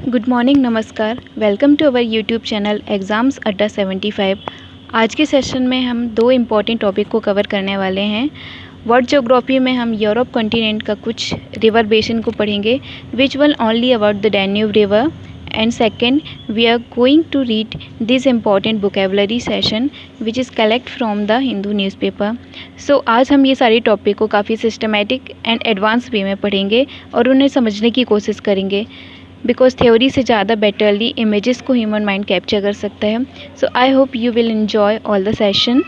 Good morning, नमस्कार। Welcome to our YouTube channel exams Adda 75। आज के सेशन में हम दो इम्पॉर्टेंट टॉपिक को कवर करने वाले हैं। वर्ल्ड ज्योग्राफी में हम यूरोप कॉन्टिनेंट का कुछ रिवर बेसिन को पढ़ेंगे, which will only about the Danube river. And second, we are going to read this important vocabulary session which is collect from the Hindu newspaper. So आज हम ये सारे टॉपिक को काफ़ी सिस्टमेटिक एंड एडवांस वे में पढ़ेंगे और उन्हें समझने की कोशिश करेंगे, बिकॉज थ्योरी से ज़्यादा बेटरली इमेजेस को ह्यूमन माइंड कैप्चर कर सकता है। So I hope you will enjoy all the session.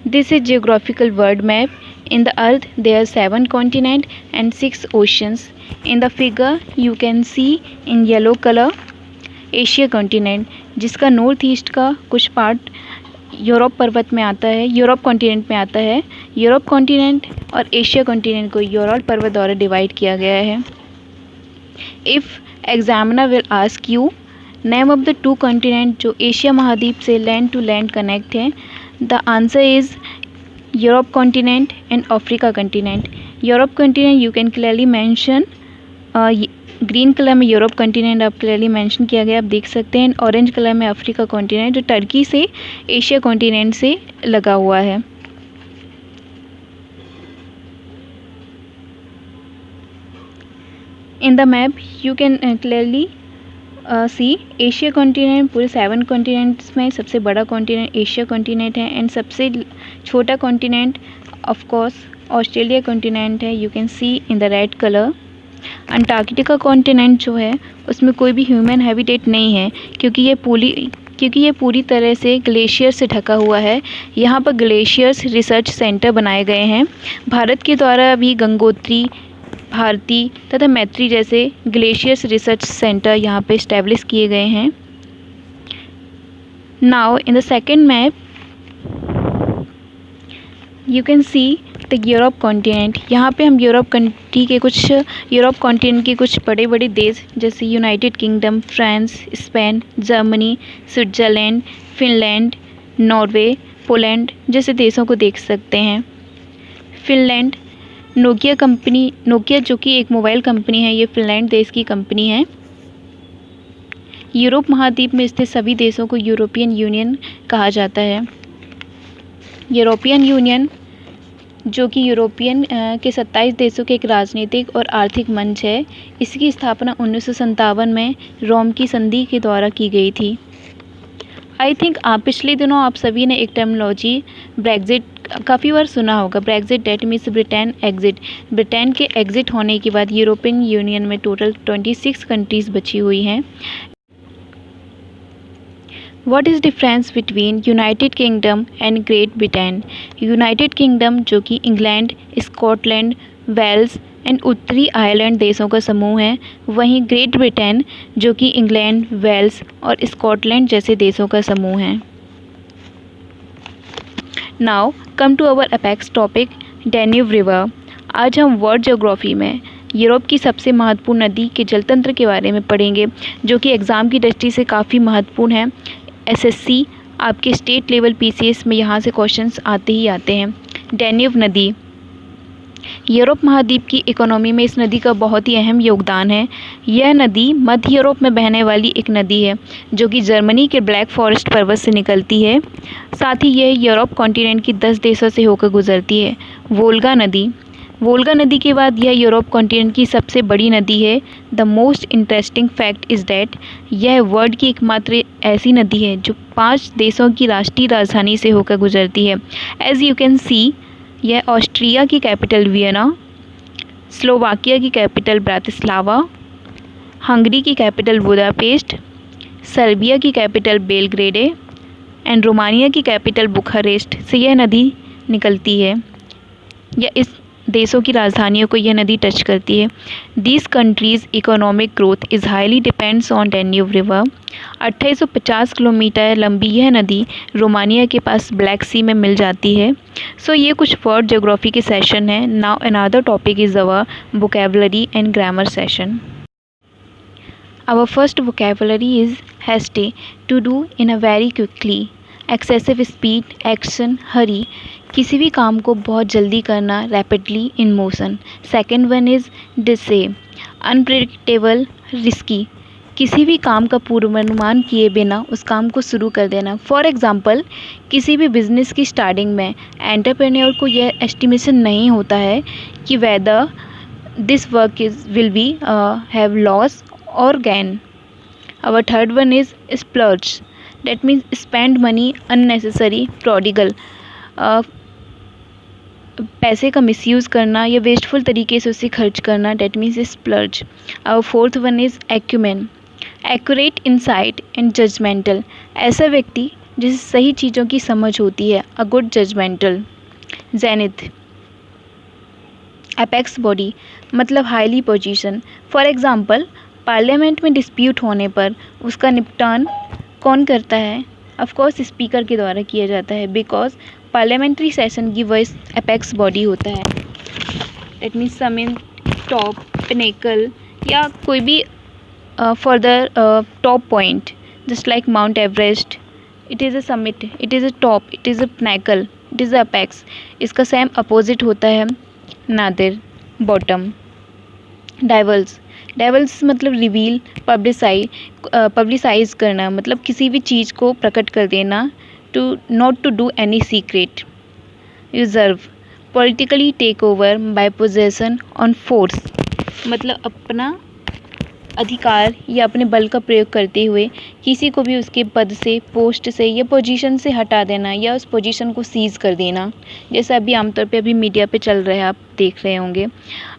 This is geographical world map. In the earth there are 7 continents and 6 oceans. In the figure you can see in yellow color Asia continent, जिसका north east का कुछ part Europe पर्वत में आता है, Europe continent में आता है। यूरोप कॉन्टिनेंट और एशिया कॉन्टिनेंट को यूरोप पर्वत द्वारा डिवाइड किया गया है। If examiner will ask you name of the two continent जो एशिया महाद्वीप से लैंड टू लैंड कनेक्ट है, the answer is Europe continent and Africa continent. Europe continent you can clearly mention, green colour में Europe continent आप clearly mention किया गया, आप देख सकते हैं। ऑरेंज कलर में अफ्रीका कॉन्टिनेंट जो टर्की से एशिया कॉन्टिनेंट से लगा हुआ है। In the map you can clearly see Asia continent पूरे 7 कॉन्टिनेंट्स में सबसे बड़ा कॉन्टिनेंट एशिया कॉन्टिनेंट है, एंड सबसे छोटा continent of course Australia continent है। You can see in the red colour. Antarctica continent जो है उसमें कोई भी ह्यूमन हैबिटेट नहीं है, क्योंकि ये पूरी तरह से ग्लेशियर से ढका हुआ है। यहाँ पर ग्लेशियर्स रिसर्च सेंटर बनाए गए हैं। भारत के द्वारा भी गंगोत्री, भारती तथा मैत्री जैसे ग्लेशियर्स रिसर्च सेंटर यहाँ पे इस्टेब्लिश किए गए हैं। Now in the second map you can see the Europe continent. यहाँ पे हम यूरोप कॉन्टिनेंट के कुछ बड़े बड़े देश जैसे United kingdom, France, Spain, Germany, Switzerland, Finland, Norway, Poland जैसे देशों को देख सकते हैं। फिनलैंड, नोकिया जो कि एक मोबाइल कंपनी है, ये फिनलैंड देश की कंपनी है। यूरोप महाद्वीप में स्थित सभी देशों को यूरोपियन यूनियन कहा जाता है। यूरोपियन यूनियन जो कि यूरोपियन के 27 देशों के एक राजनीतिक और आर्थिक मंच है। इसकी स्थापना 1957 में रोम की संधि के द्वारा की गई थी। आई थिंक पिछले दिनों आप सभी ने एक टर्मिनोलॉजी ब्रेग्जिट काफ़ी बार सुना होगा। Brexit that means Britain exit. Britain के एग्जिट होने के बाद यूरोपियन यूनियन में टोटल 26 कंट्रीज़ बची हुई हैं। What is difference between United kingdom and great Britain? United kingdom जो कि इंग्लैंड, स्कॉटलैंड, वेल्स एंड उत्तरी आयरलैंड देशों का समूह है, वहीं ग्रेट ब्रिटेन जो कि इंग्लैंड, वेल्स और स्कॉटलैंड जैसे देशों का समूह है। Now come to our apex topic, Danube river. आज हम वर्ल्ड ज्योग्राफी में यूरोप की सबसे महत्वपूर्ण नदी के जलतंत्र के बारे में पढ़ेंगे, जो कि एग्ज़ाम की दृष्टि से काफ़ी महत्वपूर्ण है। एसएससी आपके स्टेट लेवल पीसीएस में यहाँ से क्वेश्चंस आते ही आते हैं। डैन्यूब नदी यूरोप महाद्वीप की इकोनॉमी में इस नदी का बहुत ही अहम योगदान है। यह नदी मध्य यूरोप में बहने वाली एक नदी है, जो कि जर्मनी के ब्लैक फॉरेस्ट पर्वत से निकलती है। साथ ही यह यूरोप कॉन्टिनेंट की 10 देशों से होकर गुजरती है। वोल्गा नदी के बाद यह यूरोप कॉन्टिनेंट की सबसे बड़ी नदी है। The most interesting fact is that यह वर्ल्ड की एकमात्र ऐसी नदी है जो 5 देशों की राष्ट्रीय राजधानी से होकर गुजरती है। एज यू कैन सी, यह ऑस्ट्रिया की कैपिटल वियना, स्लोवाकिया की कैपिटल ब्रातिस्लावा, हंगरी की कैपिटल बुदापेस्ट, सर्बिया की कैपिटल बेलग्रेडे एंड रोमानिया की कैपिटल बुखारेस्ट से यह नदी निकलती है, या इस देशों की राजधानियों को यह नदी टच करती है। These countries economic growth is highly depends on Danube river. 2850 kilometre लंबी यह नदी रोमानिया के पास ब्लैक सी में मिल जाती है। सो ये कुछ वर्ल्ड ज्योग्राफी के सेशन है। Now another topic is our vocabulary and grammar session. Our first vocabulary is haste, to do in a very quickly, excessive speed, action, hurry, किसी भी काम को बहुत जल्दी करना, rapidly, in motion. Second one is dicey, unpredictable, risky, किसी भी काम का पूर्वानुमान किए बिना उस काम को शुरू कर देना। फॉर एग्ज़ाम्पल, किसी भी बिज़नेस की स्टार्टिंग में एंटरप्रेन्योर को यह एस्टिमेशन नहीं होता है कि whether this work will be have loss और gain. Our third one is splurge. That means spend money unnecessary, prodigal. पैसे का मिसयूज़ करना या वेस्टफुल तरीके से उसे खर्च करना, that means splurge. Our fourth one is acumen. Accurate insight and judgmental. ऐसा व्यक्ति जिसे सही चीज़ों की समझ होती है, a good judgmental. Zenith. Apex body मतलब highly position. For example, parliament में डिस्प्यूट होने पर उसका निपटान कौन करता है? ऑफ कोर्स स्पीकर के द्वारा किया जाता है, बिकॉज पार्लियामेंट्री सेशन की वॉइस अपेक्स बॉडी होता है। That means summit, top, pinnacle या कोई भी further top point, just like mount Everest, it is a summit, it is a top, it is a pinnacle, it is a apex. इसका same opposite होता है Nadir, bottom. डाइवल्स, डाइवल्स मतलब reveal, publicise करना, मतलब किसी भी चीज़ को प्रकट कर देना, to not to do any secret. Reserve, politically take over by possession on force, मतलब अपना अधिकार या अपने बल का प्रयोग करते हुए किसी को भी उसके पद से, पोस्ट से या पोजीशन से हटा देना या उस पोजीशन को सीज़ कर देना, जैसा अभी आमतौर पे अभी मीडिया पे चल रहा है, आप देख रहे होंगे।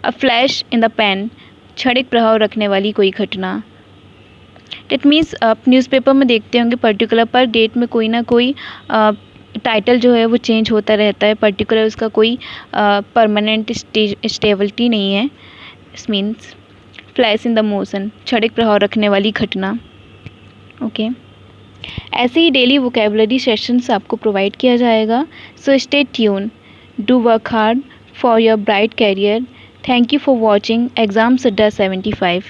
A flash in the pan, क्षणिक प्रभाव रखने वाली कोई घटना। डेट मीन्स आप न्यूज़पेपर में देखते होंगे पर्टिकुलर पर डेट में कोई ना कोई टाइटल जो है वो चेंज होता रहता है, पर्टिकुलर उसका कोई परमानेंट स्टेबिलिटी नहीं है। इस means flash in the motion, क्षणिक प्रभाव रखने वाली घटना। ओके, ऐसे ही डेली वोकेबलरी सेशंस आपको प्रोवाइड किया जाएगा। So stay tune, do work hard for your bright career. Thank you for watching exams Adda 75।